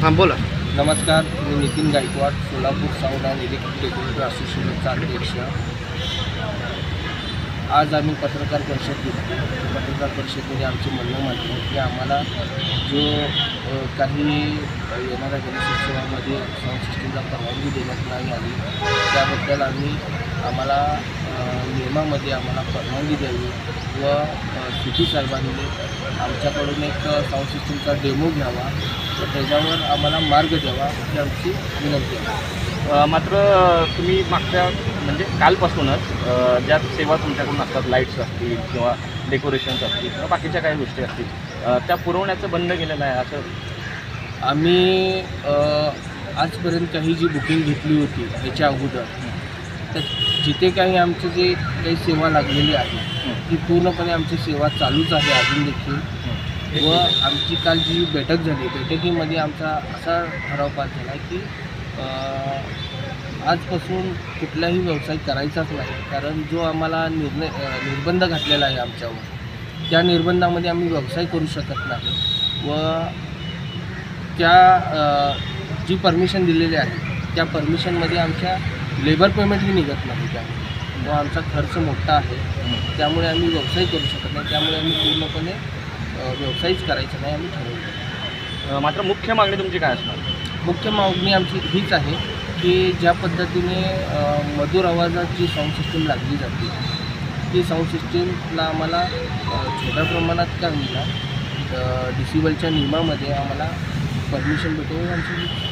हां बोला. नमस्कार, मी Nitin Gaikwad, Solapur sound and electric decorator असोसिएशनचा अध्यक्ष. आज आम्ही पत्रकार परिषद घेतली. पत्रकार परिषदेमध्ये आमचे म्हणणं मांडलं की आम्हाला जो काही येणाऱ्या गणेशोत्सवामध्ये साऊंड सिस्टीमला परवानगी देण्यात नाही आली त्याबद्दल आम्हाला नियमामध्ये आम्हाला परवानगी द्यावी व सिटी साहेबांनी आमच्याकडून एक साऊंड सिस्टीमचा डेमो घ्यावा व त्याच्यावर आम्हाला मार्ग द्यावा ही आमची विनंती आहे. मात्र तुम्ही मागच्या म्हणजे कालपासूनच ज्या सेवा तुमच्याकडून असतात, लाईट्स असतील किंवा डेकोरेशन्स असतील किंवा बाकीच्या काही गोष्टी असतील त्या पुरवण्याचं बंद केलेलं आहे असं आम्ही आजपर्यंत काही जी बुकिंग घेतली होती ह्याच्या अगोदर तर जिथे काही आमची जी काही सेवा लागलेली आहे ती पूर्णपणे आमची सेवा चालूच आहे अजून देखील. व आमची काल जी बैठक झाली बैठकीमध्ये आमचा असा ठराव पास झाला की आजपासून कुठलाही व्यवसाय करायचाच नाही, कारण जो आम्हाला निर्बंध घातलेला आहे आमच्यावर त्या निर्बंधामध्ये आम्ही व्यवसाय करू शकत नाही व त्या जी परमिशन दिलेली आहे त्या परमिशनमध्ये आमच्या लेबर पेमेंटही निघत नाही त्यामुळे व आमचा खर्च मोठा आहे त्यामुळे आम्ही व्यवसाय करू शकत नाही. त्यामुळे आम्ही पूर्णपणे व्यवसायच करायचा नाही आम्ही ठरवलं. मात्र मुख्य मागणी तुमची काय असणार? मुख्य मागणी आमची हीच आहे की ज्या पद्धतीने मधुर आवाजाची साऊंड सिस्टीम लागली जाते ती साऊंड सिस्टीमला आम्हाला छोट्या प्रमाणात का होईना डिसिबलच्या नियमामध्ये आम्हाला परमिशन भेटेल आमची